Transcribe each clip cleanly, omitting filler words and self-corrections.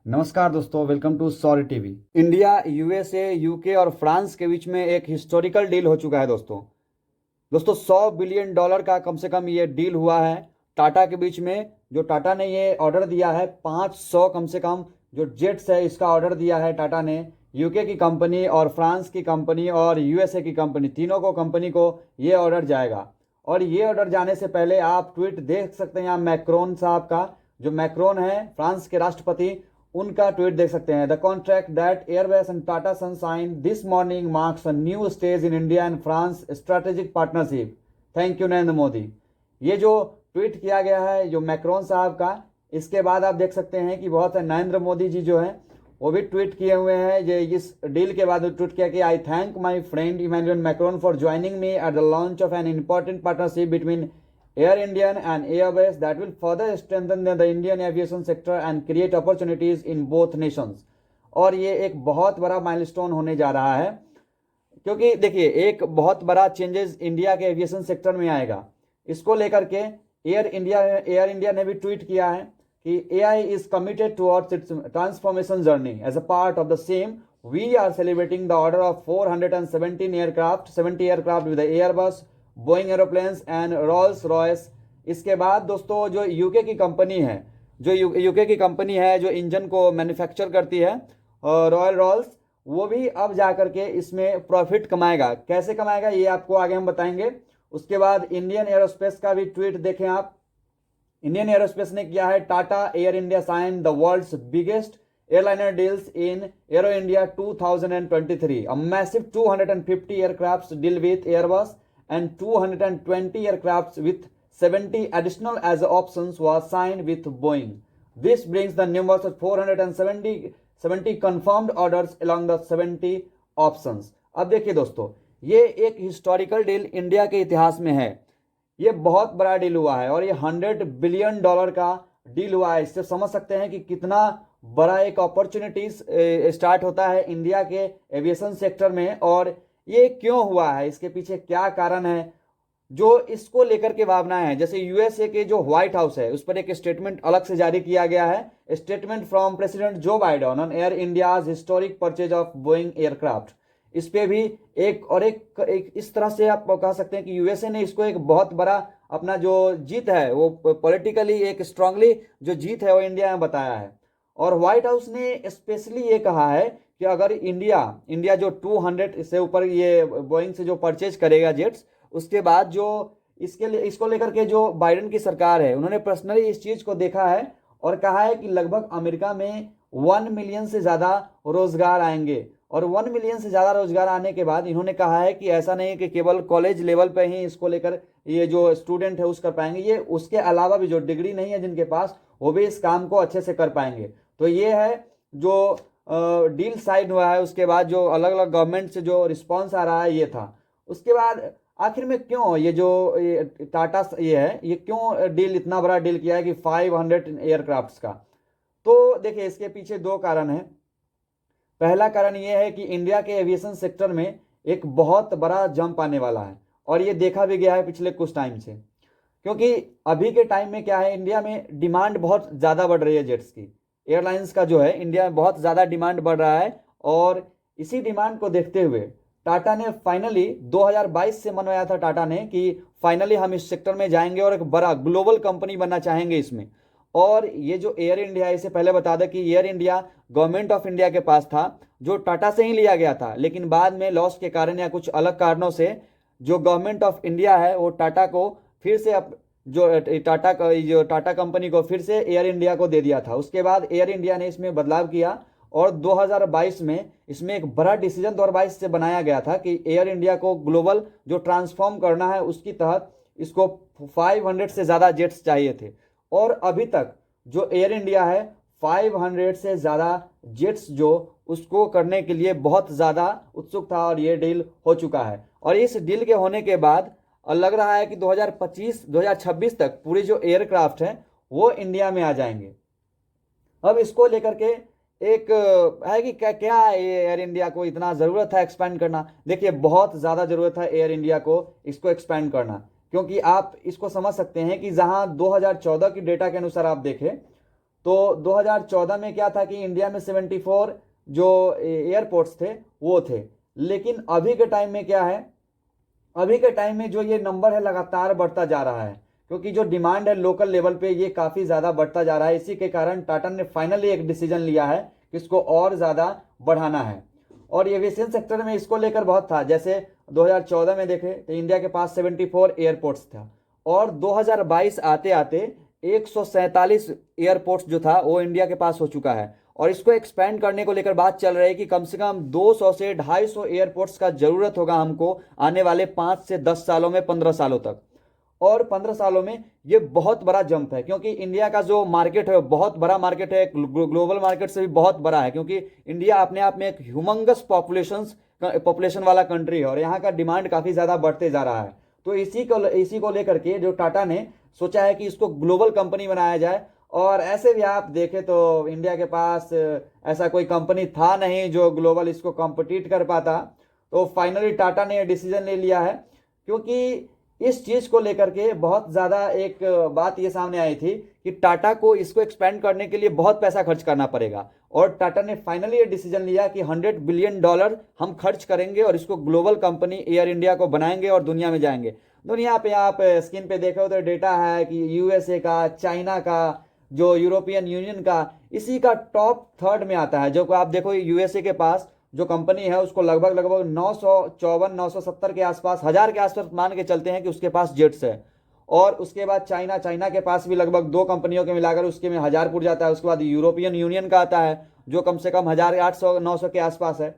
नमस्कार दोस्तों, welcome to sorry TV. India, USA, UK और फ्रांस के बीच में एक हिस्टोरिकल डील हो चुका है दोस्तों 100 बिलियन डॉलर का कम से कम ये डील हुआ है टाटा के बीच में। जो टाटा ने ये ऑर्डर दिया है 500 कम से कम जो जेट्स है, इसका ऑर्डर दिया है टाटा ने यूके की कंपनी और फ्रांस की कंपनी और यूएसए की कंपनी, तीनों को कंपनी को ये ऑर्डर जाएगा। और ये ऑर्डर जाने से पहले आप ट्वीट देख सकते हैं यहाँ मैक्रोन साहब का। जो मैक्रोन है फ्रांस के राष्ट्रपति, उनका ट्वीट देख सकते हैं। The contract that Airbus and Tata son sign this morning marks a new stage in India and France strategic partnership. Thank you Narendra Modi. ये जो ट्वीट किया गया है जो मैक्रोन साहब का, इसके बाद आप देख सकते हैं कि बहुत नरेंद्र मोदी जी जो है वो भी ट्वीट किए हुए हैं। ये इस डील के बाद ट्वीट किया कि I thank my friend Emmanuel Macron for joining me at the launch of an important partnership between Air Indian and Airbus that will further strengthen the Indian aviation sector and create opportunities in both nations। और ये एक बहुत बड़ा milestone होने जा रहा है, क्योंकि देखिए एक बहुत बड़ा चेंजेस इंडिया के एविएशन सेक्टर में आएगा। इसको लेकर के एयर इंडिया ने भी ट्वीट किया है कि AI is committed towards its transformation journey. As a part of the same we are celebrating the order of 417 aircraft, 70 aircraft with Airbus, Boeing aeroplanes and Rolls Royce. इसके बाद दोस्तों जो UK की कंपनी है, जो इंजन को manufacture करती है, रॉयल रोल्स, वो भी अब जा करके इसमें प्रॉफिट कमाएगा। कैसे कमाएगा ये आपको आगे हम बताएंगे। उसके बाद इंडियन एरोस्पेस का भी ट्वीट देखें आप। इंडियन एरोस्पेस ने किया है Tata Air India sign the world's biggest airliner deals in Aero India 2023, a massive 250 aircraft deal with Airbus and 220 aircrafts with 70 additional as options was signed with Boeing. This brings the numbers of 470 confirmed orders along the 70 options। अब देखिए दोस्तों, ये एक historical deal India के इतिहास में है। ये बहुत बड़ा डील हुआ है और ये 100 बिलियन डॉलर का डील हुआ है। इससे समझ सकते हैं कि कितना बड़ा एक अपॉर्चुनिटीज स्टार्ट होता है इंडिया के एविएशन सेक्टर में। और ये क्यों हुआ है, इसके पीछे क्या कारण है, जो इसको लेकर के भावना है। जैसे यूएसए के जो व्हाइट हाउस है उस पर एक स्टेटमेंट अलग से जारी किया गया है। Statement from president Joe Biden on air India's historic purchase of Boeing aircraft. इस पे भी एक इस तरह से आप कह सकते हैं कि यूएसए ने इसको एक बहुत बड़ा अपना जो जीत है वो पॉलिटिकली एक स्ट्रांगली जो जीत है वो इंडिया में बताया है। और व्हाइट हाउस ने स्पेशली ये कहा है कि अगर इंडिया जो 200 से ऊपर ये बोइंग से जो परचेज करेगा जेट्स, उसके बाद जो इसको लेकर के जो बाइडेन की सरकार है उन्होंने पर्सनली इस चीज को देखा है और कहा है कि लगभग अमेरिका में 1 मिलियन से ज्यादा रोजगार आएंगे। और 1 मिलियन से ज्यादा रोजगार आने के बाद इन्होंने कहा है कि ऐसा नहीं है कि केवल कॉलेज लेवल पे ही इसको लेकर ये जो स्टूडेंट है उस कर पाएंगे, ये उसके अलावा भी जो डिग्री नहीं है जिनके पास, वो भी इस काम को अच्छे से कर पाएंगे। तो ये है जो डील साइन हुआ है। उसके बाद जो अलग अलग गवर्नमेंट से जो रिस्पांस आ रहा है ये था। उसके बाद आखिर में क्यों ये जो टाटा ये क्यों डील, इतना बड़ा डील किया है कि 500 एयरक्राफ्ट्स का। तो देखिए इसके पीछे दो कारण हैं। पहला कारण ये है कि इंडिया के एविएशन सेक्टर में एक बहुत बड़ा जंप आने वाला है और ये देखा भी गया है पिछले कुछ टाइम से। क्योंकि अभी के टाइम में क्या है, इंडिया में डिमांड बहुत ज़्यादा बढ़ रही है जेट्स की। एयरलाइंस का जो है इंडिया में बहुत ज़्यादा डिमांड बढ़ रहा है और इसी डिमांड को देखते हुए टाटा ने फाइनली 2022 से मनवाया था टाटा ने कि फाइनली हम इस सेक्टर में जाएंगे और एक बड़ा ग्लोबल कंपनी बनना चाहेंगे इसमें। और ये जो एयर इंडिया है, इसे पहले बता दें कि air India government of India के पास था, जो टाटा से ही लिया गया था, लेकिन बाद में लॉस के कारण या कुछ अलग कारणों से जो गवर्नमेंट ऑफ इंडिया है वो टाटा को फिर से जो टाटा कंपनी को फिर से एयर इंडिया को दे दिया था। उसके बाद एयर इंडिया ने इसमें बदलाव किया और 2022 में इसमें एक बड़ा डिसीजन 2022 से बनाया गया था कि एयर इंडिया को ग्लोबल जो ट्रांसफॉर्म करना है उसकी तहत इसको 500 से ज़्यादा जेट्स चाहिए थे। और अभी तक जो एयर इंडिया है 500 से ज़्यादा जेट्स जो उसको करने के लिए बहुत ज़्यादा उत्सुक था और ये डील हो चुका है। और इस डील के होने के बाद लग रहा है कि 2025-2026 तक पूरे जो एयरक्राफ्ट हैं वो इंडिया में आ जाएंगे। अब इसको लेकर के एक है कि क्या क्या एयर इंडिया को इतना ज़रूरत है एक्सपैंड करना। देखिए बहुत ज़्यादा ज़रूरत है एयर इंडिया को इसको एक्सपैंड करना, क्योंकि आप इसको समझ सकते हैं कि जहां 2014 की डेटा के अनुसार आप देखें तो 2014 में क्या था कि इंडिया में 74 जो एयरपोर्ट्स थे वो थे। लेकिन अभी के टाइम में क्या है, अभी के टाइम में जो ये नंबर है लगातार बढ़ता जा रहा है, क्योंकि जो डिमांड है लोकल लेवल पे ये काफ़ी ज़्यादा बढ़ता जा रहा है। इसी के कारण टाटा ने फाइनली एक डिसीजन लिया है कि इसको और ज़्यादा बढ़ाना है। और एविएशन सेक्टर में इसको लेकर बहुत था, जैसे 2014 में देखे तो इंडिया के पास 74 एयरपोर्ट्स था, और 2022 आते आते 147 एयरपोर्ट्स जो था वो इंडिया के पास हो चुका है। और इसको एक्सपेंड करने को लेकर बात चल रही है कि कम से कम 200 से 250 एयरपोर्ट्स का जरूरत होगा हमको आने वाले 5 से 10 सालों में, 15 सालों तक। और 15 सालों में ये बहुत बड़ा जंप है, क्योंकि इंडिया का जो मार्केट है बहुत बड़ा मार्केट है, ग्लोबल मार्केट से भी बहुत बड़ा है, क्योंकि इंडिया अपने आप में एक ह्यूमंगस पॉपुलेशन वाला कंट्री है और यहाँ का डिमांड काफ़ी ज़्यादा बढ़ते जा रहा है। तो इसी को लेकर के जो टाटा ने सोचा है कि इसको ग्लोबल कंपनी बनाया जाए। और ऐसे भी आप देखें तो इंडिया के पास ऐसा कोई कंपनी था नहीं जो ग्लोबल इसको कॉम्पिटिट कर पाता। तो फाइनली टाटा ने डिसीजन ले लिया है, क्योंकि इस चीज़ को लेकर के बहुत ज़्यादा एक बात ये सामने आई थी कि टाटा को इसको एक्सपेंड करने के लिए बहुत पैसा खर्च करना पड़ेगा। और टाटा ने फाइनली ये डिसीजन लिया कि $100 बिलियन हम खर्च करेंगे और इसको ग्लोबल कंपनी एयर इंडिया को बनाएंगे और दुनिया में जाएंगे। दुनिया पे आप स्क्रीन पे देखे हो तो डेटा है कि यूएसए का, चाइना का, जो यूरोपियन यूनियन का, इसी का टॉप थर्ड में आता है। जो आप देखो यूएसए के पास जो कंपनी है उसको लगभग 954 970 के आसपास, 1000 के आसपास मान के चलते हैं कि उसके पास जेट्स है। और उसके बाद चाइना के पास भी लगभग 2 कंपनियों के मिलाकर उसके में 1000 पुर जाता है। उसके बाद यूरोपियन यूनियन का आता है जो कम से कम 1800 900 के आसपास है।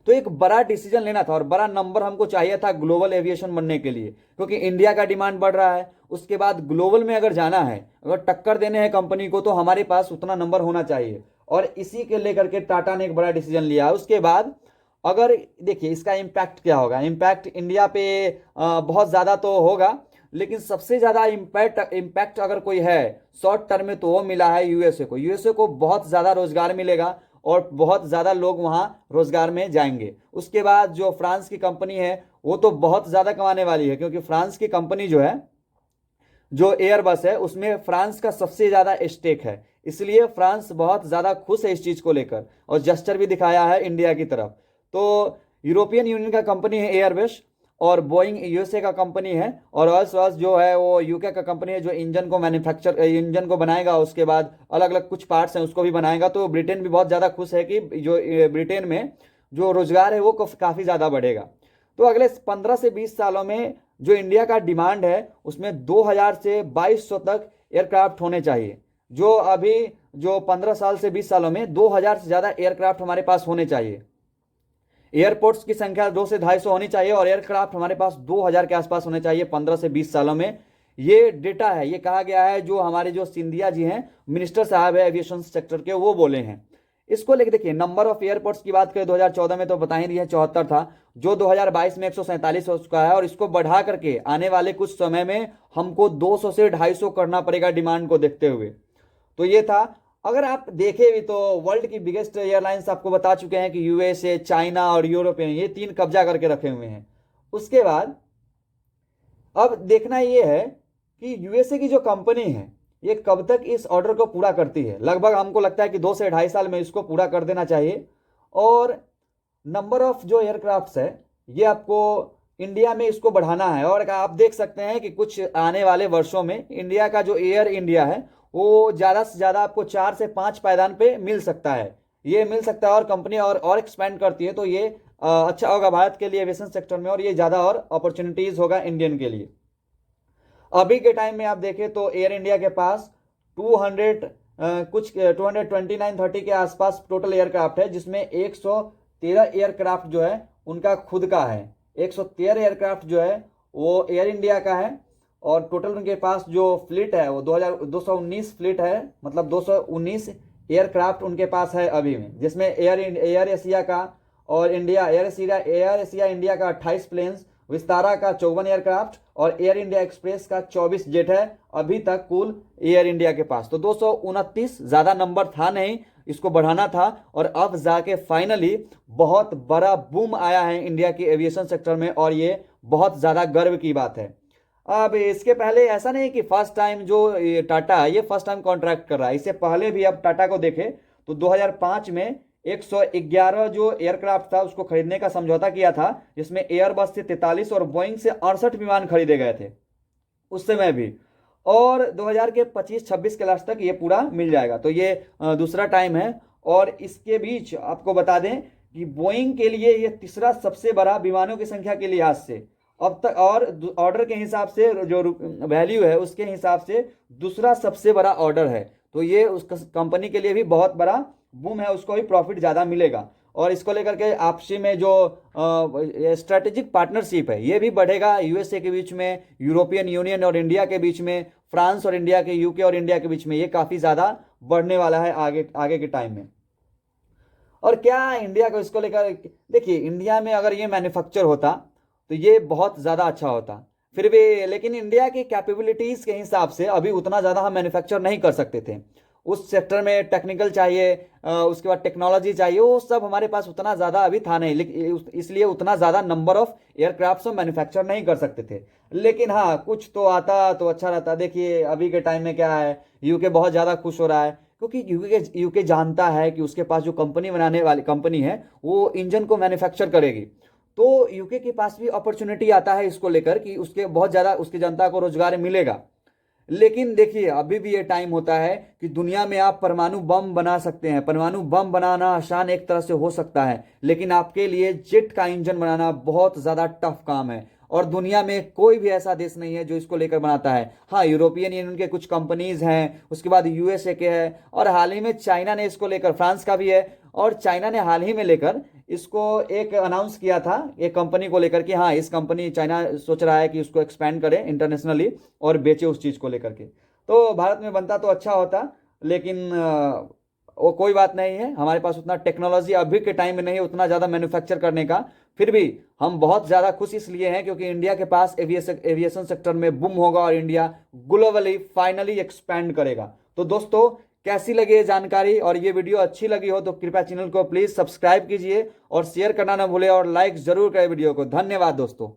तो एक बड़ा डिसीजन लेना था और बड़ा नंबर हमको चाहिए था ग्लोबल एविएशन बनने के लिए, क्योंकि इंडिया का डिमांड बढ़ रहा है। उसके बाद ग्लोबल में अगर जाना है, अगर टक्कर देने हैं कंपनी को, तो हमारे पास उतना नंबर होना चाहिए। और इसी के लेकर के टाटा ने एक बड़ा डिसीजन लिया। उसके बाद अगर देखिए इसका इम्पैक्ट क्या होगा, इम्पैक्ट इंडिया पे बहुत ज़्यादा तो होगा, लेकिन सबसे ज़्यादा इम्पैक्ट अगर कोई है शॉर्ट टर्म में तो वो मिला है यूएसए को। यूएसए को बहुत ज़्यादा रोजगार मिलेगा और बहुत ज़्यादा लोग वहाँ रोजगार में जाएंगे। उसके बाद जो फ्रांस की कंपनी है वो तो बहुत ज़्यादा कमाने वाली है, क्योंकि फ्रांस की कंपनी जो है, जो एयरबस है, उसमें फ्रांस का सबसे ज़्यादा स्टेक है। इसलिए फ्रांस बहुत ज़्यादा खुश है इस चीज़ को लेकर और जस्टर भी दिखाया है इंडिया की तरफ। तो यूरोपियन यूनियन का कंपनी है एयरबस, और बोइंग यूएसए का कंपनी है, और रॉल्स रॉयस जो है वो यूके का कंपनी है जो इंजन को बनाएगा। उसके बाद अलग अलग कुछ पार्ट्स हैं उसको भी बनाएगा। तो ब्रिटेन भी बहुत ज़्यादा खुश है कि जो ब्रिटेन में जो रोजगार है वो काफ़ी ज़्यादा बढ़ेगा। तो अगले 15 से 20 सालों में जो इंडिया का डिमांड है उसमें 2000 से 2200 तक एयरक्राफ्ट होने चाहिए। जो अभी जो 15 साल से 20 सालों में 2000 से ज़्यादा एयरक्राफ्ट हमारे पास होने चाहिए। एयरपोर्ट्स की संख्या 2 से 250 होनी चाहिए और एयरक्राफ्ट हमारे पास 2000 के आसपास होने चाहिए 15 से 20 सालों में। ये डेटा है, ये कहा गया है, जो हमारे जो सिंधिया जी हैं, मिनिस्टर साहब है एविएशन सेक्टर के, वो बोले हैं। इसको लेकर देखिए नंबर ऑफ एयरपोर्ट्स की बात करें 2014 में तो बता ही रही है 74 था, जो 2022 में 147 हो चुका है। और इसको बढ़ा करके आने वाले कुछ समय में हमको 200 से 250 करना पड़ेगा डिमांड को देखते हुए। तो ये था। अगर आप देखें भी तो वर्ल्ड की बिगेस्ट एयरलाइंस आपको बता चुके हैं कि यूएसए, चाइना और यूरोपियन, ये 3 कब्जा करके रखे हुए हैं। उसके बाद अब देखना ये है कि यूएसए की जो कंपनी है ये कब तक इस ऑर्डर को पूरा करती है। लगभग हमको लगता है कि 2 से 2.5 साल में इसको पूरा कर देना चाहिए। और नंबर ऑफ जो एयरक्राफ्ट्स है ये आपको इंडिया में इसको बढ़ाना है। और आप देख सकते हैं कि कुछ आने वाले वर्षों में इंडिया का जो एयर इंडिया है वो ज़्यादा से ज़्यादा आपको 4 से 5 पायदान पे मिल सकता है, ये मिल सकता है। और कंपनी और एक्सपेंड करती है तो ये अच्छा होगा भारत के लिए एविएशन सेक्टर में, और ये ज़्यादा और अपॉर्चुनिटीज़ होगा इंडियन के लिए। अभी के टाइम में आप देखें तो एयर इंडिया के पास 229-30 के आसपास टोटल एयरक्राफ्ट है, जिसमें 113 एयरक्राफ्ट जो है उनका खुद का है। 113 एयरक्राफ्ट जो है वो एयर इंडिया का है। और टोटल उनके पास जो फ्लीट है वो 219 फ्लीट है, मतलब 219 एयरक्राफ्ट उनके पास है अभी में, जिसमें एयर एशिया का और एयर एशिया इंडिया का 28 प्लेन्स, विस्तारा का 54 एयरक्राफ्ट और एयर इंडिया एक्सप्रेस का 24 जेट है अभी तक कुल एयर इंडिया के पास। तो 229 ज़्यादा नंबर था नहीं, इसको बढ़ाना था। और अब जाके फाइनली बहुत बड़ा बूम आया है इंडिया के एविएशन सेक्टर में, और ये बहुत ज़्यादा गर्व की बात है। अब इसके पहले ऐसा नहीं कि फर्स्ट टाइम जो ये टाटा है ये फर्स्ट टाइम कॉन्ट्रैक्ट कर रहा है, इससे पहले भी अब टाटा को देखें तो 2005 में 111 जो एयरक्राफ्ट था उसको खरीदने का समझौता किया था, जिसमें एयरबस से 43 और बोइंग से 68 विमान खरीदे गए थे उस समय भी। और 2000 के 25-26 के लास्ट तक ये पूरा मिल जाएगा, तो ये दूसरा टाइम है। और इसके बीच आपको बता दें कि बोइंग के लिए ये तीसरा सबसे बड़ा विमानों की संख्या के लिहाज से अब तक, और ऑर्डर के हिसाब से जो वैल्यू है उसके हिसाब से दूसरा सबसे बड़ा ऑर्डर है। तो ये उस कंपनी के लिए भी बहुत बड़ा बूम है, उसको भी प्रॉफिट ज़्यादा मिलेगा। और इसको लेकर के आपसी में जो स्ट्रेटेजिक पार्टनरशिप है ये भी बढ़ेगा, यूएसए के बीच में, यूरोपियन यूनियन और इंडिया के बीच में, फ्रांस और इंडिया के, यूके और इंडिया के बीच में, ये काफ़ी ज़्यादा बढ़ने वाला है आगे आगे के टाइम में। और क्या इंडिया को इसको लेकर, देखिए इंडिया में अगर ये मैन्युफैक्चर होता तो ये बहुत ज़्यादा अच्छा होता फिर भी, लेकिन इंडिया की कैपेबिलिटीज़ के हिसाब से अभी उतना ज़्यादा हम मैन्युफैक्चर नहीं कर सकते थे। उस सेक्टर में टेक्निकल चाहिए, उसके बाद टेक्नोलॉजी चाहिए, वो सब हमारे पास उतना ज़्यादा अभी था नहीं, इसलिए उतना ज़्यादा नंबर ऑफ एयरक्राफ्ट हम मैन्युफैक्चर नहीं कर सकते थे। लेकिन हाँ, कुछ तो आता तो अच्छा रहता। देखिए अभी के टाइम में क्या है, यूके बहुत ज़्यादा खुश हो रहा है क्योंकि यूके जानता है कि उसके पास जो कंपनी बनाने वाली कंपनी है वो इंजन को मैन्युफैक्चर करेगी। तो यूके के पास भी अपॉर्चुनिटी आता है इसको लेकर कि उसके बहुत ज़्यादा उसकी जनता को रोजगार मिलेगा। लेकिन देखिए अभी भी ये टाइम होता है कि दुनिया में आप परमाणु बम बना सकते हैं, परमाणु बम बनाना आसान एक तरह से हो सकता है, लेकिन आपके लिए जेट का इंजन बनाना बहुत ज़्यादा टफ काम है। और दुनिया में कोई भी ऐसा देश नहीं है जो इसको लेकर बनाता है। हाँ, यूरोपियन यूनियन के कुछ कंपनीज हैं, उसके बाद यूएसए के हैं, और हाल ही में चाइना ने इसको लेकर, फ्रांस का भी है, और चाइना ने हाल ही में लेकर इसको एक अनाउंस किया था एक कंपनी को लेकर कि हाँ इस कंपनी, चाइना सोच रहा है कि उसको एक्सपेंड करे इंटरनेशनली और बेचे उस चीज़ को लेकर के। तो भारत में बनता तो अच्छा होता, लेकिन वो कोई बात नहीं है, हमारे पास उतना टेक्नोलॉजी अभी के टाइम में नहीं है उतना ज़्यादा मैन्युफैक्चर करने का। फिर भी हम बहुत ज़्यादा खुश इसलिए हैं क्योंकि इंडिया के पास एविएशन सेक्टर में बूम होगा और इंडिया ग्लोबली फाइनली एक्सपैंड करेगा। तो दोस्तों, कैसी लगी ये जानकारी और ये वीडियो अच्छी लगी हो तो कृपया चैनल को प्लीज़ सब्सक्राइब कीजिए और शेयर करना ना भूलें और लाइक ज़रूर करें वीडियो को। धन्यवाद दोस्तों।